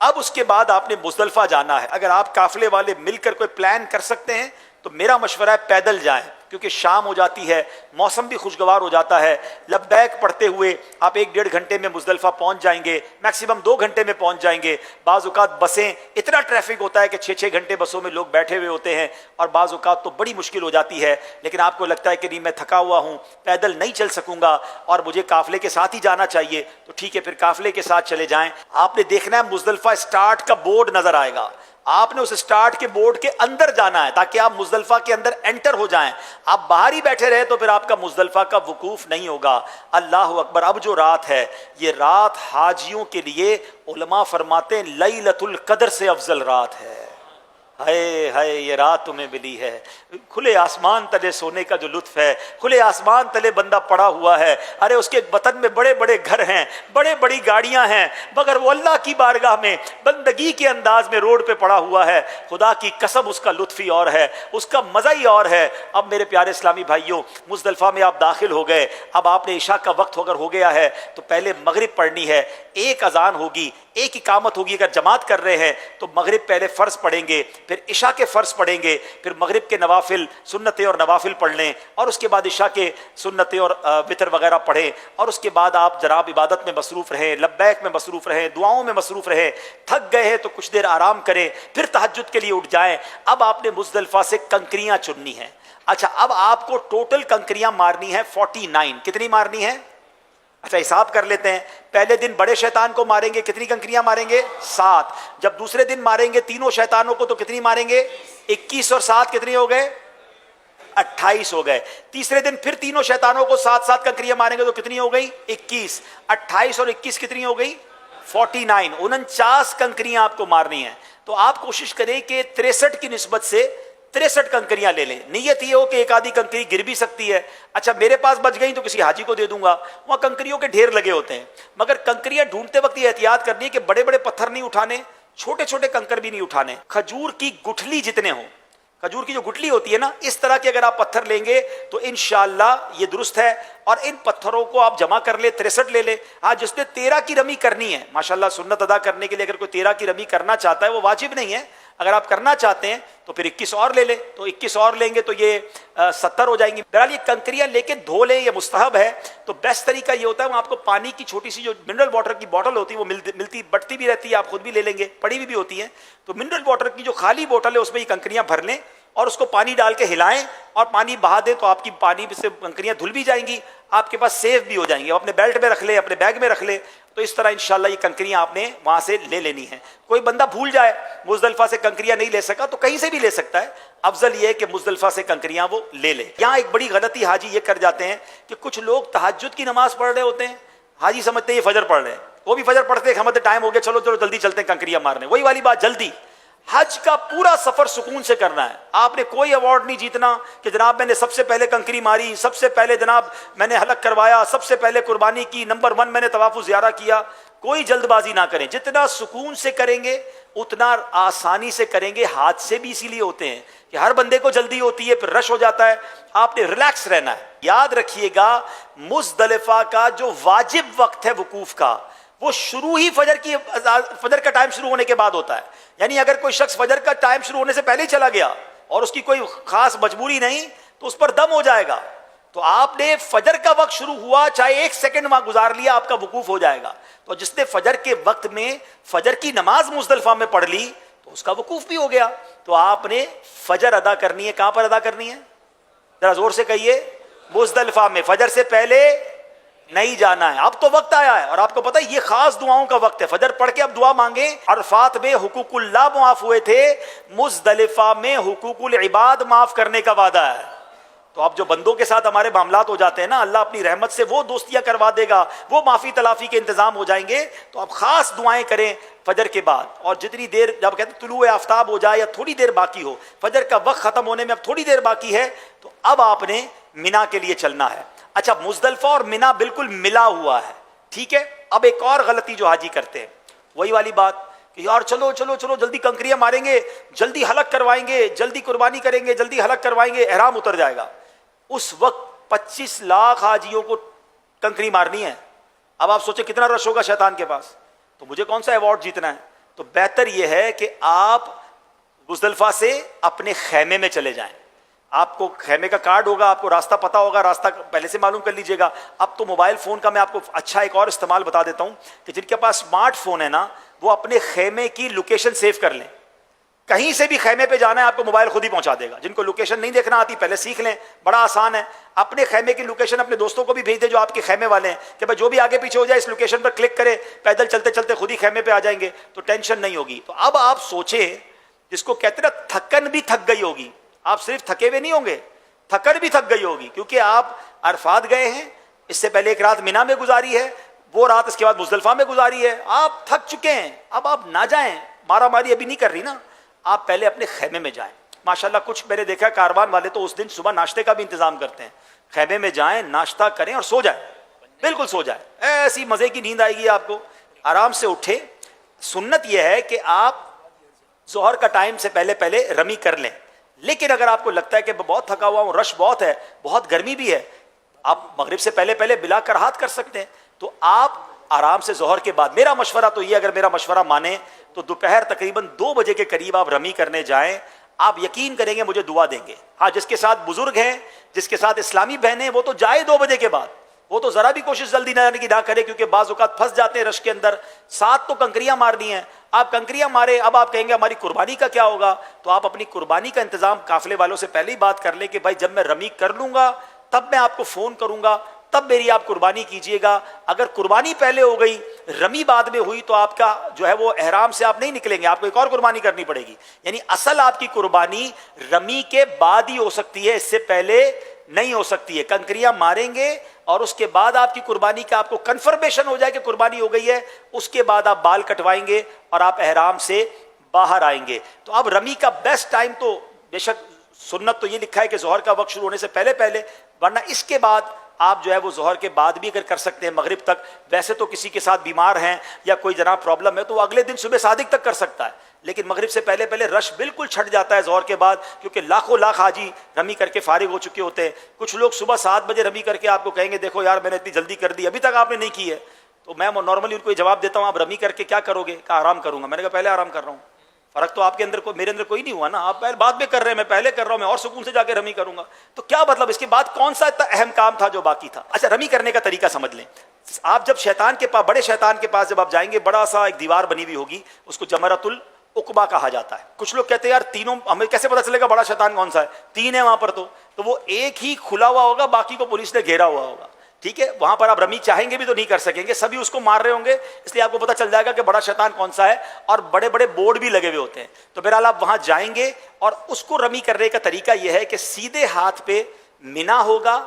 اب اس کے بعد آپ نے مزدلفہ جانا ہے. اگر آپ قافلے والے مل کر کوئی پلان کر سکتے ہیں تو میرا مشورہ ہے پیدل جائیں، کیونکہ شام ہو جاتی ہے، موسم بھی خوشگوار ہو جاتا ہے. لبیک پڑھتے ہوئے آپ 1-1.5 گھنٹے میں مزدلفہ پہنچ جائیں گے، میکسیمم 2 گھنٹے میں پہنچ جائیں گے. بعض اوقات بسیں، اتنا ٹریفک ہوتا ہے کہ 6-6 گھنٹے بسوں میں لوگ بیٹھے ہوئے ہوتے ہیں، اور بعض اوقات تو بڑی مشکل ہو جاتی ہے. لیکن آپ کو لگتا ہے کہ نہیں میں تھکا ہوا ہوں، پیدل نہیں چل سکوں گا اور مجھے قافلے کے ساتھ ہی جانا چاہیے، تو ٹھیک ہے، پھر قافلے کے ساتھ چلے جائیں. آپ نے دیکھنا ہے مزدلفہ اسٹارٹ کا بورڈ نظر آئے گا، آپ نے اس اسٹارٹ کے بورڈ کے اندر جانا ہے تاکہ آپ مزدلفہ کے اندر انٹر ہو جائیں. آپ باہر ہی بیٹھے رہے تو پھر آپ کا مزدلفہ کا وقوف نہیں ہوگا. اللہ اکبر. اب جو رات ہے یہ رات حاجیوں کے لیے علماء فرماتے ہیں لیلۃ القدر سے افضل رات ہے. ہائے ہائے یہ رات تمہیں ملی ہے، کھلے آسمان تلے سونے کا جو لطف ہے، کھلے آسمان تلے بندہ پڑا ہوا ہے. ارے اس کے وطن میں بڑے بڑے گھر ہیں، بڑے بڑی گاڑیاں ہیں، مگر وہ اللہ کی بارگاہ میں بندگی کے انداز میں روڈ پہ پڑا ہوا ہے. خدا کی قسم اس کا لطف ہی اور ہے، اس کا مزہ ہی اور ہے. اب میرے پیارے اسلامی بھائیوں، مزدلفہ میں آپ داخل ہو گئے. اب آپ نے عشاء کا وقت اگر ہو گیا ہے تو پہلے مغرب پڑھنی ہے. ایک اذان ہوگی، ایک اقامت ہوگی. اگر جماعت کر رہے ہیں تو مغرب پہلے فرض پڑھیں گے، پھر عشاء کے فرض پڑھیں گے، پھر مغرب کے نوافل، سنتیں اور نوافل پڑھ لیں، اور اس کے بعد عشاء کے سنتیں اور وتر وغیرہ پڑھیں. اور اس کے بعد آپ جناب عبادت میں مصروف رہیں، لبیک میں مصروف رہیں، دعاؤں میں مصروف رہیں. تھک گئے ہیں تو کچھ دیر آرام کریں، پھر تہجد کے لیے اٹھ جائیں. اب آپ نے مزدلفہ سے کنکریاں چننی ہیں. اچھا، اب آپ کو ٹوٹل کنکریاں مارنی ہیں 49. کتنی مارنی ہیں؟ اچھا حساب کر لیتے ہیں. پہلے دن بڑے شیطان کو ماریں گے، کتنی کنکریاں ماریں گے؟ 7. جب دوسرے دن ماریں گے تینوں شیطانوں کو تو کتنی ماریں گے؟ 21 اور 7 کتنی ہو گئے؟ 28 ہو گئے. تیسرے دن پھر تینوں شیطانوں کو 7 کنکریاں ماریں گے تو کتنی ہو گئی؟ 21. 28 اور 21 کتنی ہو گئی؟ 49. 49 کنکریاں آپ کو مارنی ہیں. تو آپ کوشش کریں کہ 63 کی نسبت سے 63 کنکریاں لے لیں. نیت یہ ہو کہ ایک آدھی کنکری گر بھی سکتی ہے. اچھا میرے پاس بچ گئی تو کسی حاجی کو دے دوں گا، وہاں کنکریوں کے ڈھیر لگے ہوتے ہیں. مگر کنکریاں ڈھونڈتے وقت یہ احتیاط کرنی ہے کہ بڑے بڑے پتھر نہیں اٹھانے، چھوٹے چھوٹے کنکر بھی نہیں اٹھانے. کھجور کی گٹھلی جتنے ہوں، کھجور کی جو گٹھلی ہوتی ہے نا، اس طرح کے اگر آپ پتھر لیں گے تو انشاءاللہ یہ درست ہے. اور ان پتھروں کو آپ جمع کر لیں، 63 لے لیں. ہاں جس نے 13 کی رمی کرنی ہے، ماشاءاللہ سنت ادا کرنے کے لیے اگر کوئی 13 کی رمی کرنا چاہتا ہے وہ واجب نہیں ہے. اگر آپ کرنا چاہتے ہیں تو پھر 21 اور لے لیں، تو 21 اور لیں گے تو یہ 70 ہو جائیں گی. بہرحال یہ کنکریاں لے کے دھو لیں، یہ مستحب ہے. تو بیسٹ طریقہ یہ ہوتا ہے، وہ آپ کو پانی کی چھوٹی سی جو منرل واٹر کی بوٹل ہوتی ہے وہ ملتی بٹتی بھی رہتی ہے، آپ خود بھی لے لیں گے، پڑی ہوئی بھی ہوتی ہیں. تو منرل واٹر کی جو خالی بوٹل ہے اس میں یہ کنکریاں بھر لیں اور اس کو پانی ڈال کے ہلائیں اور پانی بہا دیں، تو آپ کی پانی سے کنکریاں دھل بھی جائیں گی، آپ کے پاس سیف بھی ہو جائیں گی. اپنے بیلٹ میں رکھ لیں، اپنے بیگ میں رکھ لیں. تو اس طرح انشاءاللہ یہ کنکریاں آپ نے وہاں سے لے لینی ہیں. کوئی بندہ بھول جائے مزدلفہ سے کنکریاں نہیں لے سکا تو کہیں سے بھی لے سکتا ہے. افضل یہ ہے کہ مزدلفہ سے کنکریاں وہ لے لے. یہاں ایک بڑی غلطی حاجی یہ کر جاتے ہیں کہ کچھ لوگ تہجد کی نماز پڑھ رہے ہوتے ہیں، حاجی سمجھتے ہیں یہ فجر پڑھ رہے ہیں، وہ بھی فجر پڑھتے ہیں، ہمیں ٹائم ہو گیا، چلو جلدی چلتے ہیں کنکریاں مارنے. وہی والی بات، جلدی. حج کا پورا سفر سکون سے کرنا ہے. آپ نے کوئی ایوارڈ نہیں جیتنا کہ جناب میں نے سب سے پہلے کنکری ماری، سب سے پہلے جناب میں نے حلق کروایا، سب سے پہلے قربانی کی، نمبر 1 میں نے طواف زیارہ کیا. کوئی جلد بازی نہ کریں. جتنا سکون سے کریں گے اتنا آسانی سے کریں گے. حادثے بھی اسی لیے ہوتے ہیں کہ ہر بندے کو جلدی ہوتی ہے، پھر رش ہو جاتا ہے. آپ نے ریلیکس رہنا ہے. یاد رکھیے گا مزدلفہ کا جو واجب وقت ہے وقوف کا، وہ شروع ہی فجر کا ٹائم شروع ہونے کے بعد ہوتا ہے. یعنی اگر کوئی شخص فجر کا ٹائم شروع ہونے سے پہلے ہی چلا گیا اور اس کی کوئی خاص مجبوری نہیں تو اس پر دم ہو جائے گا. تو آپ نے فجر کا وقت شروع ہوا، چاہے 1 سیکنڈ وہاں گزار لیا، آپ کا وقوف ہو جائے گا. تو جس نے فجر کے وقت میں فجر کی نماز مزدلفہ میں پڑھ لی تو اس کا وقوف بھی ہو گیا. تو آپ نے فجر ادا کرنی ہے. کہاں پر ادا کرنی ہے؟ ذرا زور سے کہیے. مزدلفہ میں. فجر سے پہلے نہیں جانا ہے. اب تو وقت آیا ہے اور آپ کو پتا ہے یہ خاص دعاؤں کا وقت ہے. فجر پڑھ کے اب دعا مانگیں. عرفات میں حقوق اللہ معاف ہوئے تھے، مزدلفہ میں حقوق العباد معاف کرنے کا وعدہ ہے. تو اب جو بندوں کے ساتھ ہمارے معاملات ہو جاتے ہیں نا، اللہ اپنی رحمت سے وہ دوستیاں کروا دے گا، وہ معافی تلافی کے انتظام ہو جائیں گے. تو اب خاص دعائیں کریں فجر کے بعد. اور جتنی دیر، جب کہتے ہیں طلوع آفتاب ہو جائے یا تھوڑی دیر باقی ہو، فجر کا وقت ختم ہونے میں اب تھوڑی دیر باقی ہے، تو اب آپ نے مینا کے لیے چلنا ہے. اچھا مزدلفہ اور مینا بالکل ملا ہوا ہے، ٹھیک ہے. اب ایک اور غلطی جو حاجی کرتے ہیں، وہی والی بات کہ یار چلو چلو چلو جلدی کنکریاں ماریں گے، جلدی حلق کروائیں گے، جلدی قربانی کریں گے، جلدی حلق کروائیں گے، احرام اتر جائے گا. اس وقت 25 لاکھ حاجیوں کو کنکری مارنی ہے. اب آپ سوچیں کتنا رش ہوگا شیطان کے پاس. تو مجھے کون سا ایوارڈ جیتنا ہے؟ تو بہتر یہ ہے کہ آپ مزدلفہ سے اپنے خیمے میں چلے جائیں. آپ کو خیمے کا کارڈ ہوگا, آپ کو راستہ پتا ہوگا, راستہ پہلے سے معلوم کر لیجئے گا. اب تو موبائل فون کا میں آپ کو اچھا ایک اور استعمال بتا دیتا ہوں کہ جن کے پاس اسمارٹ فون ہے نا, وہ اپنے خیمے کی لوکیشن سیو کر لیں. کہیں سے بھی خیمے پہ جانا ہے آپ کو موبائل خود ہی پہنچا دے گا. جن کو لوکیشن نہیں دیکھنا آتی پہلے سیکھ لیں, بڑا آسان ہے. اپنے خیمے کی لوکیشن اپنے دوستوں کو بھی بھیج دیں جو آپ کے خیمے والے ہیں کہ بھائی جو بھی آگے پیچھے ہو جائے اس لوکیشن پر کلک کرے, پیدل چلتے چلتے خود ہی خیمے پہ آ جائیں گے, تو ٹینشن نہیں ہوگی. تو اب آپ سوچیں, جس کو کہتے ہیں نا تھکن بھی تھک گئی ہوگی, آپ صرف تھکے ہوئے نہیں ہوں گے, تھکن بھی تھک گئی ہوگی, کیونکہ آپ عرفات گئے ہیں, اس سے پہلے ایک رات مینا میں گزاری ہے, وہ رات اس کے بعد مزدلفہ میں گزاری ہے, آپ تھک چکے ہیں. اب آپ نہ جائیں, مارا ماری ابھی نہیں کر رہی نا, آپ پہلے اپنے خیمے میں جائیں. ماشاءاللہ کچھ میں نے دیکھا کاروان والے تو اس دن صبح ناشتے کا بھی انتظام کرتے ہیں. خیمے میں جائیں, ناشتہ کریں اور سو جائیں, بالکل سو جائیں, ایسی مزے کی نیند آئے گی آپ کو, آرام سے اٹھیں. سنت یہ ہے کہ آپ ظہر کا ٹائم سے پہلے رمی کر لیں. لیکن اگر آپ کو لگتا ہے کہ بہت تھکا ہوا ہوں, رش بہت ہے, بہت گرمی بھی ہے, آپ مغرب سے پہلے بلا کراہت کر سکتے ہیں. تو آپ آرام سے ظہر کے بعد, میرا مشورہ تو یہ, اگر میرا مشورہ مانیں تو دوپہر تقریباً 2 بجے کے قریب آپ رمی کرنے جائیں. آپ یقین کریں گے مجھے دعا دیں گے. ہاں, جس کے ساتھ بزرگ ہیں, جس کے ساتھ اسلامی بہنیں, وہ تو جائے 2 بجے کے بعد, وہ تو ذرا بھی کوشش جلدی نہ جانے کی نہ کرے, کیونکہ بعض اوقات پھنس جاتے ہیں رش کے اندر. ساتھ تو کنکریاں مارنی ہیں, آپ کنکریاں مارے, اب آپ کہیں گے ہماری قربانی کا کیا ہوگا, تو آپ اپنی قربانی کا انتظام قافلے والوں سے پہلے ہی بات کر لیں کہ بھائی جب میں رمی کر لوں گا تب میں آپ کو فون کروں گا, تب میری آپ قربانی کیجئے گا. اگر قربانی پہلے ہو گئی, رمی بعد میں ہوئی, تو آپ کا جو ہے وہ احرام سے آپ نہیں نکلیں گے, آپ کو ایک اور قربانی کرنی پڑے گی. یعنی اصل آپ کی قربانی رمی کے بعد ہی ہو سکتی ہے, اس سے پہلے نہیں ہو سکتی ہے. کنکریاں ماریں گے اور اس کے بعد آپ کی قربانی کا آپ کو کنفرمیشن ہو جائے کہ قربانی ہو گئی ہے, اس کے بعد آپ بال کٹوائیں گے اور آپ احرام سے باہر آئیں گے. تو اب رمی کا بیسٹ ٹائم تو بے شک سنت تو یہ لکھا ہے کہ ظہر کا وقت شروع ہونے سے پہلے, ورنہ اس کے بعد آپ جو ہے وہ ظہر کے بعد بھی اگر کر سکتے ہیں مغرب تک. ویسے تو کسی کے ساتھ بیمار ہیں یا کوئی جناب پرابلم ہے تو وہ اگلے دن صبح صادق تک کر سکتا ہے, لیکن مغرب سے پہلے رش بالکل چھٹ جاتا ہے ظہر کے بعد, کیونکہ لاکھوں لاکھ حاجی رمی کر کے فارغ ہو چکے ہوتے ہیں. کچھ لوگ صبح 7 بجے رمی کر کے آپ کو کہیں گے دیکھو یار میں نے اتنی جلدی کر دی, ابھی تک آپ نے نہیں کی ہے. تو میں نارملی ان کو یہ جواب دیتا ہوں, آپ رمی کر کے کیا کرو گے, کہ آرام کروں گا. میں نے کہا پہلے آرام کر رہا ہوں. فرق تو آپ کے اندر میرے اندر کوئی نہیں ہوا نا, آپ بعد میں کر رہے ہیں, میں پہلے کر رہا ہوں, میں اور سکون سے جا کے رمی کروں گا. تو کیا مطلب, اس کے بعد کون سا اتنا اہم کام تھا جو باقی تھا. اچھا, رمی کرنے کا طریقہ سمجھ لیں. آپ جب شیطان کے پاس, بڑے شیطان کے پاس جب آپ جائیں گے, بڑا سا ایک دیوار بنی ہوئی ہوگی, اس کو جمرۃ العقبہ کہا جاتا ہے. کچھ لوگ کہتے ہیں یار تینوں, ہمیں کیسے پتا چلے گا بڑا شیطان کون سا ہے, 3 ہے وہاں پر. تو وہ ایک ہی کھلا ہوا ہوگا, باقی کو پولیس نے گھیرا ہوا ہوگا. ٹھیک ہے, وہاں پر آپ رمی چاہیں گے بھی تو نہیں کر سکیں گے, سبھی اس کو مار رہے ہوں گے, اس لیے آپ کو پتہ چل جائے گا کہ بڑا شیطان کون سا ہے. اور بڑے بڑے بورڈ بھی لگے ہوئے ہوتے ہیں. تو بہرحال آپ وہاں جائیں گے, اور اس کو رمی کرنے کا طریقہ یہ ہے کہ سیدھے ہاتھ پہ مینا ہوگا,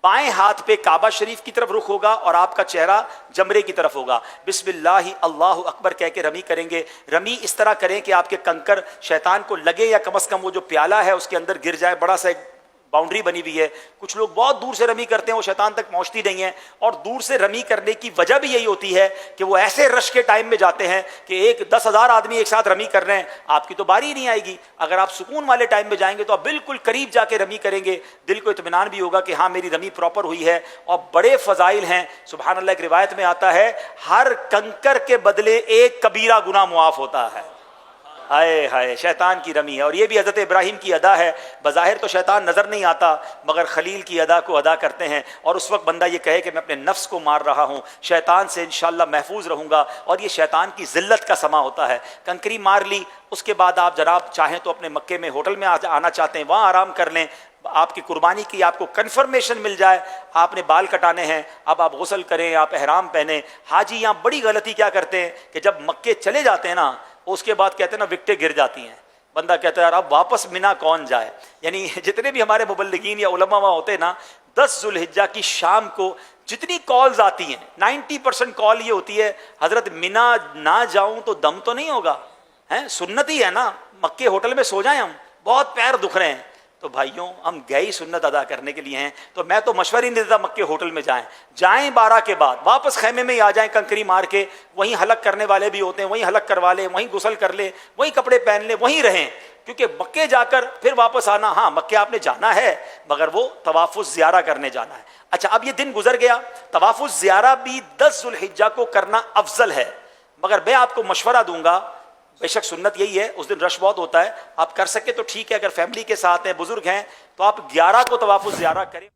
بائیں ہاتھ پہ کعبہ شریف کی طرف رخ ہوگا, اور آپ کا چہرہ جمرے کی طرف ہوگا. بسم اللہ اللہ اکبر کہہ کے رمی کریں گے. رمی اس طرح کریں کہ آپ کے کنکر شیطان کو لگے, یا کم از کم وہ جو پیالہ ہے اس کے اندر گر جائے. بڑا سا ایک باؤنڈری بنی ہوئی ہے. کچھ لوگ بہت دور سے رمی کرتے ہیں, وہ شیطان تک پہنچتی نہیں ہیں. اور دور سے رمی کرنے کی وجہ بھی یہی ہوتی ہے کہ وہ ایسے رش کے ٹائم میں جاتے ہیں کہ 10,000 آدمی ایک ساتھ رمی کر رہے ہیں, آپ کی تو باری نہیں آئے گی. اگر آپ سکون والے ٹائم میں جائیں گے تو آپ بالکل قریب جا کے رمی کریں گے, دل کو اطمینان بھی ہوگا کہ ہاں میری رمی پراپر ہوئی ہے. اور بڑے فضائل ہیں سبحان اللہ. ایک روایت میں آتا ہے ہر کنکر کے بدلے ایک کبیرہ گناہ معاف ہوتا ہے. ہائے ہائے, شیطان کی رمی ہے. اور یہ بھی حضرت ابراہیم کی ادا ہے. بظاہر تو شیطان نظر نہیں آتا, مگر خلیل کی ادا کو ادا کرتے ہیں. اور اس وقت بندہ یہ کہے کہ میں اپنے نفس کو مار رہا ہوں, شیطان سے انشاءاللہ محفوظ رہوں گا. اور یہ شیطان کی ذلت کا سما ہوتا ہے. کنکری مار لی, اس کے بعد آپ جناب چاہیں تو اپنے مکے میں ہوٹل میں آنا چاہتے ہیں وہاں آرام کر لیں. آپ کی قربانی کی آپ کو کنفرمیشن مل جائے, آپ نے بال کٹانے ہیں, اب آپ غسل کریں, آپ احرام پہنیں. حاجی یہاں بڑی غلطی کیا کرتے ہیں کہ جب مکے چلے جاتے ہیں نا, اس کے بعد کہتے ہیں نا وکٹیں گر جاتی ہیں. بندہ کہتا ہے یار اب واپس مینا کون جائے. یعنی جتنے بھی ہمارے مبلغین یا علماء وہاں ہوتے ہیں نا, 10 ذوالحجہ کی شام کو جتنی کالز آتی ہیں 90% کال یہ ہوتی ہے حضرت مینا نہ جاؤں تو دم تو نہیں ہوگا, سنت ہی ہے نا, مکے ہوٹل میں سو جائیں, ہم بہت پیر دکھ رہے ہیں. تو بھائیوں ہم گئے سنت ادا کرنے کے لیے ہیں, تو میں تو مشورہ ہی نہیں دیتا مکے ہوٹل میں جائیں 12 کے بعد واپس خیمے میں ہی آ جائیں کنکری مار کے. وہیں حلق کرنے والے بھی ہوتے ہیں, وہیں حلق کروا لیں, وہیں غسل کر لیں, وہیں کپڑے پہن لیں, وہیں رہیں. کیونکہ مکے جا کر پھر واپس آنا, ہاں مکے آپ نے جانا ہے مگر وہ طواف الزیارہ کرنے جانا ہے. اچھا اب یہ دن گزر گیا, طواف الزیارہ بھی 10 ذوالحجہ کو کرنا افضل ہے. مگر میں آپ کو مشورہ دوں گا، بے شک سنت یہی ہے، اس دن رش بہت ہوتا ہے، آپ کر سکے تو ٹھیک ہے، اگر فیملی کے ساتھ ہیں، بزرگ ہیں، تو آپ 11 کو طواف الزیارہ کریں۔